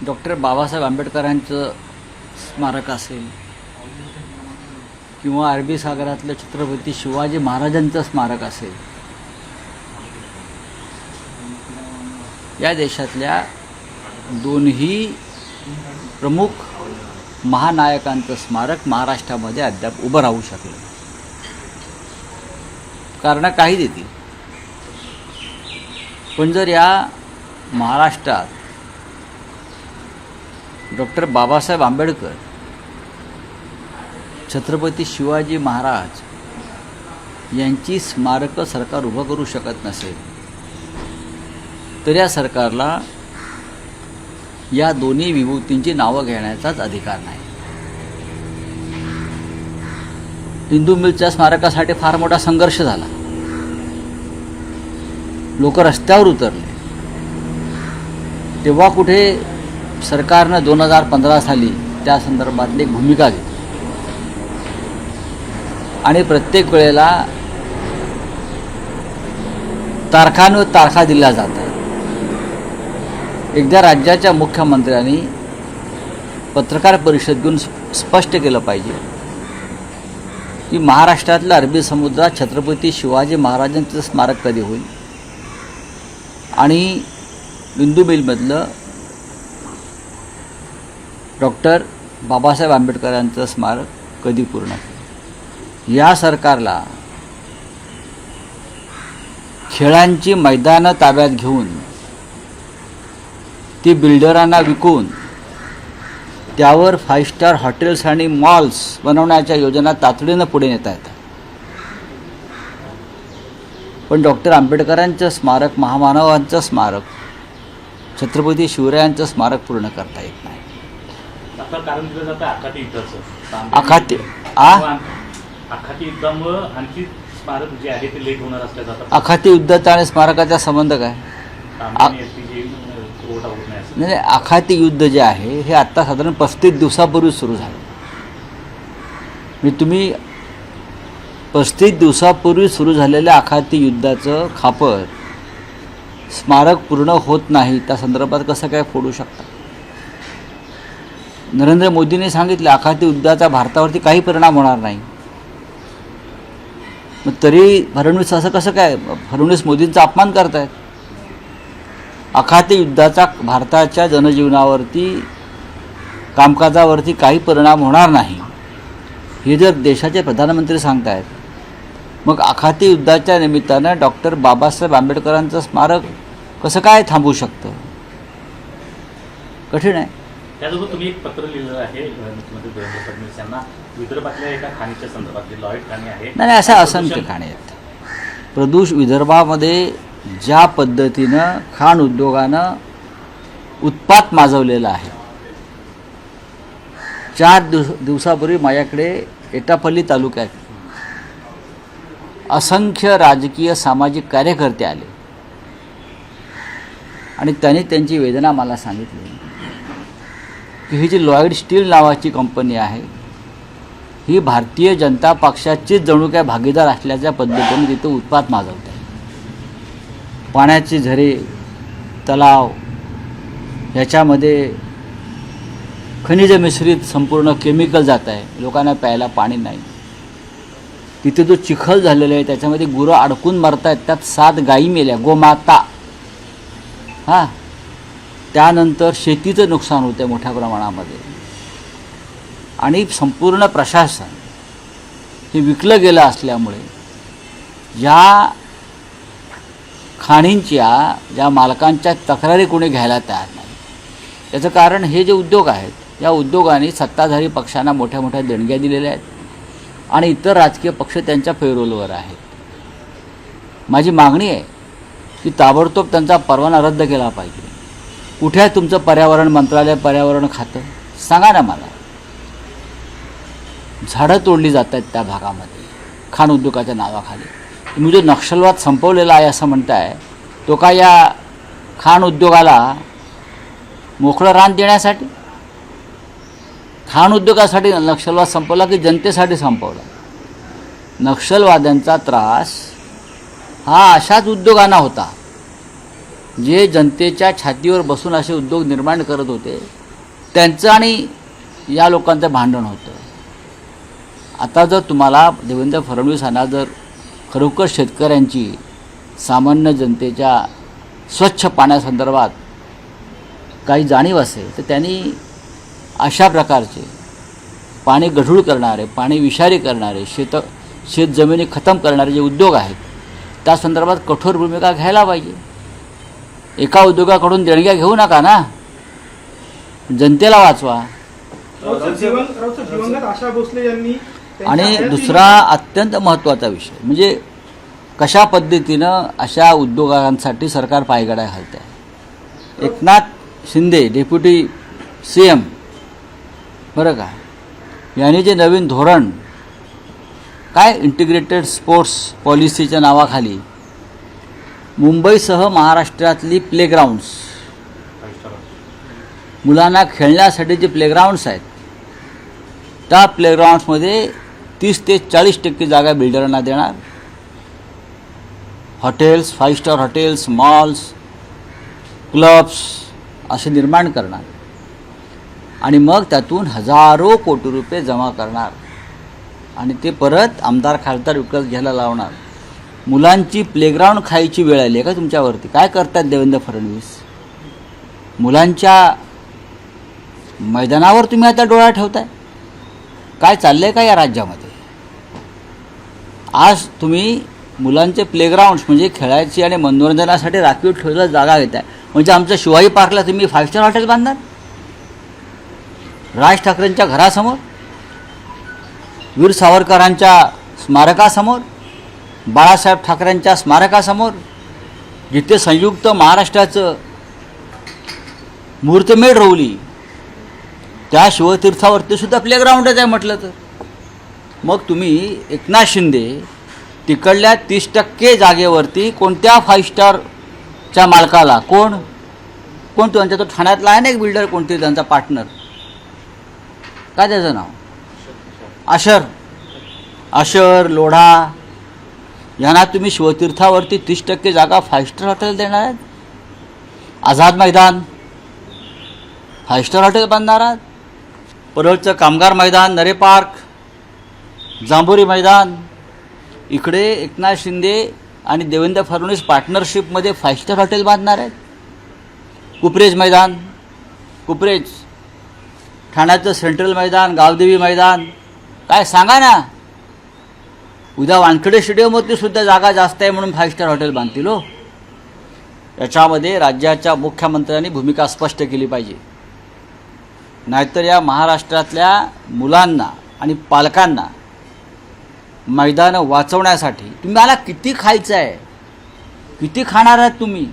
Doctor Babasaheb आंबेडकरांचं स्मारक असेल किंवा अरबी सागरातलं छत्रपती शिवाजी महाराजांचं स्मारक असेल, या देशातल्या दोन्ही प्रमुख महानायकांचं स्मारक महाराष्ट्रामध्ये अद्याप उभं राहू शकलं. कारणं काही देतील, पण जर या महाराष्ट्रात डॉक्टर बाबासाहेब आंबेडकर, छत्रपती शिवाजी महाराज यांची स्मारकं सरकार उभं करू शकत नसेल, तर या सरकारला या दोन्ही विभूतींची नावं घेण्याचाच अधिकार नाही. इंदू मिलच्या स्मारकासाठी फार मोठा संघर्ष झाला, लोक रस्त्यावर उतरले. तेव्हा कुठे सरकारनं 2015 साली त्या संदर्भातली एक भूमिका घेतली आणि प्रत्येक वेळेला तारखांवर तारखा दिल्या जातात. एकदा राज्याच्या मुख्यमंत्र्यांनी पत्रकार परिषद घेऊन स्पष्ट केलं पाहिजे की महाराष्ट्रातल्या अरबी समुद्रात छत्रपती शिवाजी महाराजांचं स्मारक कधी होईल आणि इंदू मिलमधलं डॉक्टर बाबासाहेब आंबेडकरांचं स्मारक कधी पूर्ण होईल. या सरकारला खेळांची मैदानं ताब्यात घेऊन ती बिल्डरांना विकून त्यावर 5 स्टार हॉटेल्स आणि मॉल्स बनवण्याच्या योजना तातडीनं पुढे नेता येतात. पण डॉक्टर आंबेडकरांचं स्मारक, महामानवांचं स्मारक, छत्रपती शिवरायांचं स्मारक पूर्ण करता येत नाही. कारण दिलं जातं आखाती युद्धाचं. आखाती युद्धामुळं आणखी स्मारक जे आहे ते लेट होणार असल्या जातं. आखाती युद्धाचा आणि स्मारकाचा संबंध काय? नाही, आखाती युद्ध जे आहे हे आत्ता साधारण 35 दिवसापूर्वी सुरू झालं. म्हणजे तुम्ही 35 दिवसापूर्वी सुरू झालेल्या आखाती युद्धाचं खापर स्मारक पूर्ण होत नाही त्या संदर्भात कसं काय फोडू शकता? नरेंद्र मोदींनी सांगितलं आखाती युद्धाचा भारतावरती काही परिणाम होणार नाही. मग तरी फडणवीस असं कसं काय? फडणवीस मोदींचा अपमान करतायत. आखाती युद्धाचा भारताच्या जनजीवनावरती, कामकाजावरती काही परिणाम होणार नाही हे जर देशाचे प्रधानमंत्री सांगतायत, मग आखाती युद्धाच्या निमित्तानं डॉक्टर बाबासाहेब आंबेडकरांचं स्मारक कसं काय थांबू शकतं? कठीण आहे. त्यासोबत तुम्ही एक पत्र लिहिलं आहे मुख्यमंत्री देवेंद्र फडणवीस यांना विदर्भातल्या एका खाणीच्या संदर्भातली लॉयड खाणी आहे. नाही, अशा असंख्य खाणी आहेत. विदर्भामध्ये ज्या पद्धतीनं खाण उद्योगानं उत्पात माजवलेला आहे. 4 दिवसापूर्वी माझ्याकडे एटापल्ली तालुक्यात असंख्य राजकीय सामाजिक कार्यकर्ते आले आणि त्यांनी त्यांची वेदना मला सांगितली की ही जी लॉयड स्टील नावाची कंपनी आहे ही भारतीय जनता पक्षाचीच जणू काय भागीदार असल्याच्या पद्धतीने तिथं उत्पात माजवते. पाण्याचे झरे, तलाव ह्याच्यामध्ये खनिज मिश्रित संपूर्ण केमिकल जात आहे. लोकांना प्यायला पाणी नाही. तिथे जो चिखल झालेला आहे त्याच्यामध्ये गुरं अडकून मरत आहेत. त्यात 7 गायी मेल्या, गोमाता. त्यानंतर शेतीचं नुकसान होतं आहे मोठ्या प्रमाणामध्ये आणि संपूर्ण प्रशासन हे विकलं गेलं असल्यामुळे या खाणींच्या, ज्या मालकांच्या तक्रारी कोणी घ्यायला तयार नाही. याचं कारण हे जे उद्योग आहेत या उद्योगांनी सत्ताधारी पक्षांना मोठ्या मोठ्या देणग्या दिलेल्या आहेत आणि इतर राजकीय पक्ष त्यांच्या पेरोलवर आहेत. माझी मागणी आहे की ताबडतोब त्यांचा परवाना रद्द केला पाहिजे. कुठे आहे तुमचं पर्यावरण मंत्रालय, पर्यावरण खातं? सांगा ना मला. झाडं तोडली जात आहेत त्या भागामध्ये खाण उद्योगाच्या नावाखाली. तुम्ही जो नक्षलवाद संपवलेला आहे असं म्हणताय, तो का या खाण उद्योगाला मोकळं रान देण्यासाठी? खाण उद्योगासाठी नक्षलवाद संपवला की जनतेसाठी संपवला? नक्षलवाद्यांचा त्रास हा अशाच उद्योगांना होता जे जनतेच्या छातीवर बसून असे उद्योग निर्माण करत होते त्यांचं आणि या लोकांचं भांडण होतं. आता जर तुम्हाला देवेंद्र फडणवीसांना जर खरोखर शेतकऱ्यांची, सामान्य जनतेच्या स्वच्छ पाण्यासंदर्भात काही जाणीव असेल तर त्यांनी अशा प्रकारचे पाणी गढूळ करणारे, पाणी विषारी करणारे, शेतजमिनी खतम करणारे जे उद्योग आहेत त्या संदर्भात कठोर भूमिका घ्यायला पाहिजे. एका उद्योगाकडून देणग्या घेऊ नका ना, जनतेला वाचवा. दिवंगत आशा भोसले यांनी आणि दुसरा अत्यंत महत्त्वाचा विषय म्हणजे कशा पद्धतीनं अशा उद्योगांसाठी सरकार पायघड्या घालत आहे. एकनाथ शिंदे डेप्युटी CM बरं का, यांनी जे नवीन धोरण काय इंटिग्रेटेड स्पोर्ट्स पॉलिसीच्या नावाखाली मुंबईसह महाराष्ट्रातली प्लेग्राऊंड्स, मुलांना खेळण्यासाठी जे प्लेग्राऊंड्स आहेत त्या प्लेग्राऊंड्समध्ये 30 ते 40% जागा बिल्डरांना देणार. Hotels, 5 star hotels, malls, clubs असे निर्माण करणार आणि मग त्यातून हजारो कोटी रुपये जमा करणार आणि ते परत आमदार खासदार विकत घ्यायला लावणार. मुलांची प्लेग्राऊंड खायची वेळ आली आहे का तुमच्यावरती? काय करतात देवेंद्र फडणवीस? मुलांच्या मैदानावर तुम्ही आता डोळा ठेवताय? काय चाललं आहे का या राज्यामध्ये? आज तुम्ही मुलांचे प्लेग्राऊंड्स म्हणजे खेळायची आणि मनोरंजनासाठी राखीव ठेवलेल्या जागा घेताय. म्हणजे आमच्या शिवाजी पार्कला तुम्ही 5 स्टार हॉटेल बांधणार? राज ठाकरेंच्या घरासमोर, वीर सावरकरांच्या स्मारकासमोर, बाळासाहेब ठाकरेंच्या स्मारकासमोर, जिथे संयुक्त महाराष्ट्राचं मुहूर्तमेढ रोवली त्या शिवतीर्थावरती सुद्धा प्लेग्राऊंडच आहे म्हटलं तर. मग तुम्ही एकनाथ शिंदे तिकडल्या 30% जागेवरती कोणत्या 5 स्टारच्या मालकाला, कोण त्यांच्या तो ठाण्यातला आहे ना एक बिल्डर, कोणते त्यांचा पार्टनर, काय त्याचं नाव, आशर लोढा, यांना तुम्ही शिवतीर्थावरती 30% जागा 5 स्टार हॉटेल देणार आहेत? आझाद मैदान 5 स्टार हॉटेल बांधणार आहात? परळचं कामगार मैदान, नरे पार्क, जांभोरी मैदान, इकडे एकनाथ शिंदे आणि देवेंद्र फडणवीस पार्टनरशिपमध्ये 5 स्टार हॉटेल बांधणार आहेत. कुपरेज मैदान, ठाण्याचं सेंट्रल मैदान, गावदेवी मैदान, काय सांगा ना. उद्या वानखेडे स्टेडियमवरती सुद्धा जागा जास्त आहे म्हणून 5 स्टार हॉटेल बांधतील हो. याच्यामध्ये राज्याच्या मुख्यमंत्र्यांनी भूमिका स्पष्ट केली पाहिजे. नाहीतर या महाराष्ट्रातल्या मुलांना आणि पालकांना मैदानं वाचवण्यासाठी तुम्हाला किती खायचं आहे, किती खाणार आहात तुम्ही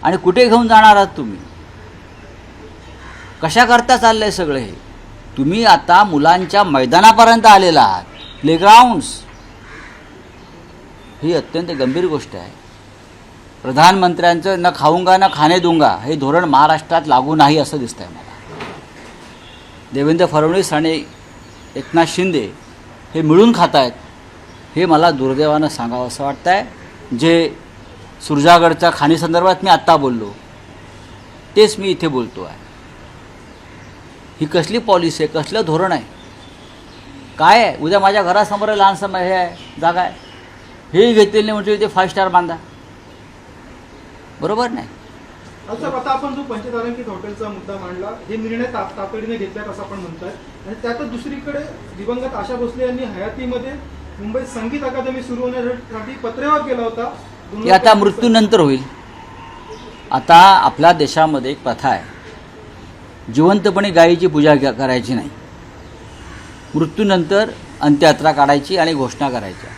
आणि कुठे घेऊन जाणार आहात तुम्ही? कशा करता चाललं आहे सगळं हे? तुम्ही आता मुलांच्या मैदानापर्यंत आलेला आहात, प्लेग्राऊंड्स. ही अत्यंत गंभीर गोष्ट आहे. प्रधानमंत्र्यांचं न खाऊंगा न खाणे दूंगा हे धोरण महाराष्ट्रात लागू नाही असं दिसतंय मला. देवेंद्र फडणवीस आणि एकनाथ शिंदे हे मिळून खात आहेत हे मला दुर्दैवानं सांगावं असं वाटतं आहे. जे सुरजागडच्या खाणीसंदर्भात मी आत्ता बोललो तेच मी इथे बोलतो आहे. ही कसली पॉलिसी आहे, कसलं धोरण आहे, काय आहे? उद्या माझ्या घरासमोर लहानसं हे आहे, जागा आहे, हेही घेतलेलं नाही म्हणजे ते 5 स्टार बांधा. बरोबर नाही. आता आपण जो पंचतारांकित हॉटेलचा मुद्दा मांडला, हे निर्णय तातडीने घेतल्यात असं आपण म्हणताय. आणि त्यातच दुसरीकडे दिवंगत आशा भोसले यांनी हयातीमध्ये मुंबईत संगीत अकादमी सुरू होण्यासाठी पत्रव्यवहार केला होता. की आता मृत्यूनंतर होईल. आता आपल्या देशामध्ये एक प्रथा आहे, जिवंतपणे गायीची पूजा करायची नाही, मृत्यूनंतर अंत्ययात्रा काढायची आणि घोषणा करायच्या.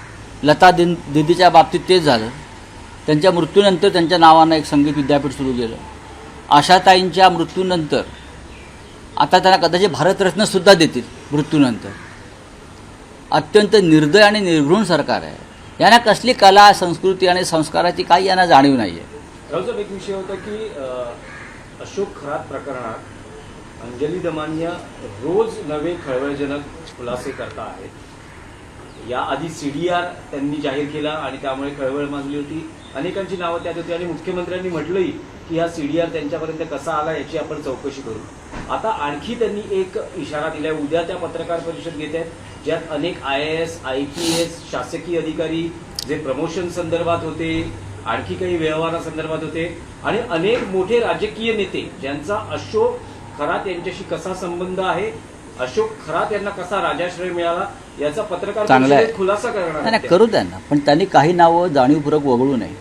लता दिदीच्या बाबतीत तेच झालं. त्यांच्या मृत्यूनंतर त्यांच्या नावानं एक संगीत विद्यापीठ सुरू केलं. आशाताईंच्या मृत्यूनंतर आता त्यांना कदाचित भारतरत्नसुद्धा देतील मृत्यूनंतर. अत्यंत निर्दय आणि निर्घृण सरकार आहे. यांना कसली कला, संस्कृती आणि संस्काराची काही यांना जाणीव नाही आहे. राहुल, एक विषय होता की अशोक खरात प्रकरणात अंजली दमानिया रोज नवे खळबळजनक खुलासे करता आहेत. याआधी CDR त्यांनी जाहीर केला आणि त्यामुळे खळबळ माजली होती. अनेकांची नावं त्यात होती आणि मुख्यमंत्र्यांनी म्हटलंही की हा CDR त्यांच्यापर्यंत कसा आला याची आपण चौकशी करू. आता आणखी त्यांनी एक इशारा दिलाय. उद्या त्या पत्रकार परिषद घेत आहेत ज्यात अनेक IAS, IPS शासकीय अधिकारी जे प्रमोशन संदर्भात होते, आणखी काही व्यवहारासंदर्भात होते आणि अनेक मोठे राजकीय नेते ज्यांचा अशोक खरात यांच्याशी कसा संबंध आहे, अशोक खरात यांना कसा राजाश्रय मिळाला याचा पत्रकार चांगलं आहे. परिषदेत खुलासा करणार नाही आहेत. करू त्यांना, पण त्यांनी काही नावं जाणीवपूर्वक वगळू नये.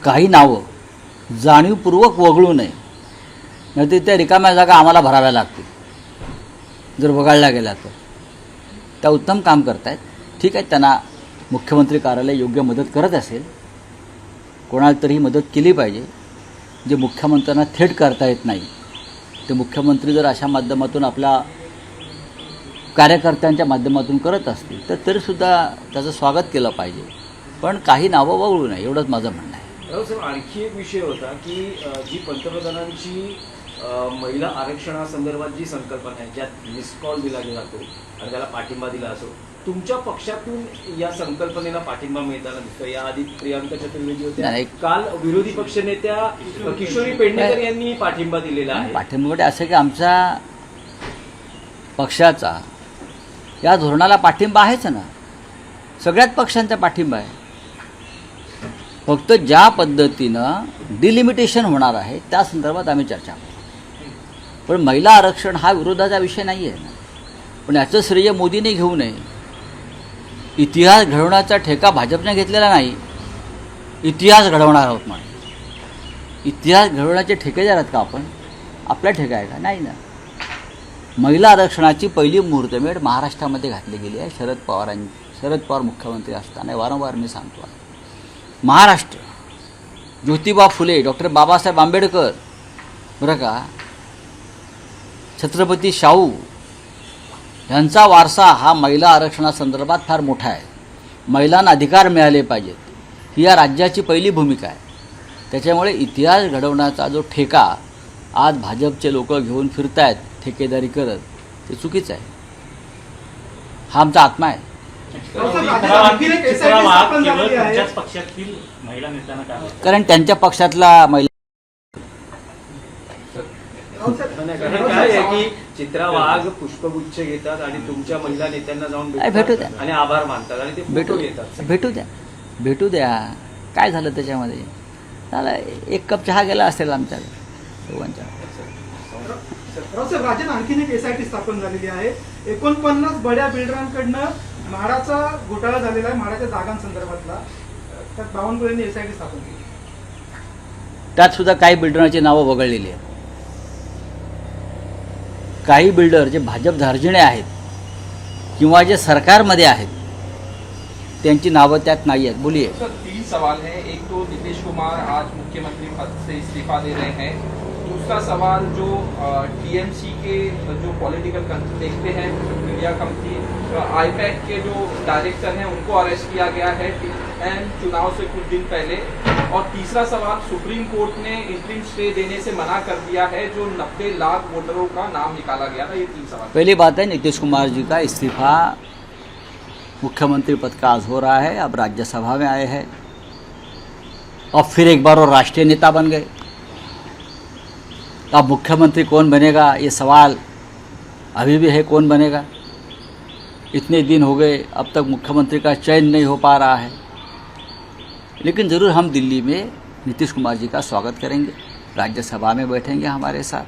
काही नावं जाणीवपूर्वक वगळू नये, नाही तर त्या रिकाम्या जागा आम्हाला भराव्या लागतील जर वगळल्या गेल्या तर. त्या उत्तम काम करतायत. ठीक आहे, त्यांना मुख्यमंत्री कार्यालय योग्य मदत करत असेल, कोणाला तरी मदत केली पाहिजे. जे मुख्यमंत्र्यांना थेट करता येत नाही ते मुख्यमंत्री जर अशा माध्यमातून आपल्या कार्यकर्त्यांच्या माध्यमातून करत असतील तर तरीसुद्धा त्याचं स्वागत केलं पाहिजे. पण काही नावं वगळू नये एवढंच माझं म्हणणं आहे. राव साहेब, आणखी एक विषय होता की जी पंतप्रधानांची महिला आरक्षणासंदर्भात जी संकल्पना आहे, ज्यात मिस कॉल दिला गेला तो आणि त्याला पाठिंबा दिला असो, तुमच्या पक्षातून या संकल्पनेला पाठिंबा मिळताना दिसतो. याआधी प्रियांका चतुर्वेदी होत्या, नाही. काल विरोधी पक्षनेत्या किशोरी पेडणेकर यांनी पाठिंबा दिलेला आहे. पाठिंबा असं की आमच्या पक्षाचा या धोरणाला पाठिंबा आहेच ना. सगळ्याच पक्षांचा पाठिंबा आहे. फक्त ज्या पद्धतीनं डिलिमिटेशन होणार आहे त्या संदर्भात आम्ही चर्चा करू. पण महिला आरक्षण हा विरोधाचा विषय नाही आहे ना. पण याचं श्रेय मोदीने घेऊ नये. इतिहास घडवण्याचा ठेका भाजपने घेतलेला नाही. इतिहास घडवणार आहोत म्हणून. इतिहास घडवण्याचे ठेकेदार आहेत का आपण? आपला ठेका आहे का? नाही ना. महिला आरक्षणाची पहिली मुहूर्तमेढ महाराष्ट्रामध्ये घातली गेली आहे शरद पवार मुख्यमंत्री असताना. वारंवार मी सांगतो आहे. महाराष्ट्र, ज्योतिबा फुले, डॉक्टर बाबासाहेब आंबेडकर, बरं का, छत्रपती शाहू यांचा वारसा हा महिला आरक्षणासंदर्भात फार मोठा आहे. महिलांना अधिकार मिळाले पाहिजेत ही या राज्याची पहिली भूमिका आहे. त्याच्यामुळे इतिहास घडवण्याचा जो ठेका आज भाजपचे लोक घेऊन फिरतायत ठेकेदारी करत, ते चुकीचं आहे. हा आमचा आत्मा आहे. चित्रा वाघ केवळ तुमच्याच पक्षातील महिला नेत्यांना काय वाटतं? कारण त्यांच्या पक्षातला महिला कारण काय आहे की चित्रा वाघ पुष्पगुच्छ घेतात आणि तुमच्या महिला नेत्यांना जाऊन भेटू द्या. आणि आभार मानतात आणि ते फोटो घेतात. भेटू द्या. काय झालं त्याच्यामध्ये? झालं, एक कप चहा गेला असेल आमच्या दोघांच्या. रावसाहेब, राज्यात आणखीन एक SIT स्थापन झालेली आहे. 49 बड्या बिल्डरांकडनं म्हाडाचा घोटाळा झालेला आहे, म्हाडाच्या जागांसंदर्भातला. त्यात बावनकुळेंनी SIT स्थापन केली. त्यात सुद्धा काही बिल्डरांची नावं वगळलेली आहेत. काही बिल्डर जे भाजप धार्जिणे आहेत किंवा जे सरकारमध्ये आहेत त्यांची नावं त्यात नाही आहेत. बोलिये. सर, 3 सवाल हैं. एक तो नीतीश कुमार आज मुख्यमंत्री पद से इस्तीफा दे रहे हैं. दूसरा सवाल जो TMC के जो पॉलिटिकल कंट्रोल देखते हैं, मीडिया कंपनी IPAC के जो डायरेक्टर हैं उनको अरेस्ट किया गया है एंड चुनाव से कुछ दिन पहले. और तीसरा सवाल, सुप्रीम कोर्ट ने इंटरिम स्टे देने से मना कर दिया है जो 90 लाख वोटरों का नाम निकाला गया था. ये 3 सवाल. पहली बात है, नीतीश कुमार जी का इस्तीफा मुख्यमंत्री पद का आज हो रहा है. अब राज्यसभा में आए हैं. अब फिर एक बार वो राष्ट्रीय नेता बन गए. अब मुख्यमंत्री कौन बनेगा ये सवाल अभी भी है, कौन बनेगा. इतने दिन हो गए, अब तक मुख्यमंत्री का चयन नहीं हो पा रहा है. लेकिन ज़रूर हम दिल्ली में नीतीश कुमार जी का स्वागत करेंगे. राज्यसभा में बैठेंगे हमारे साथ.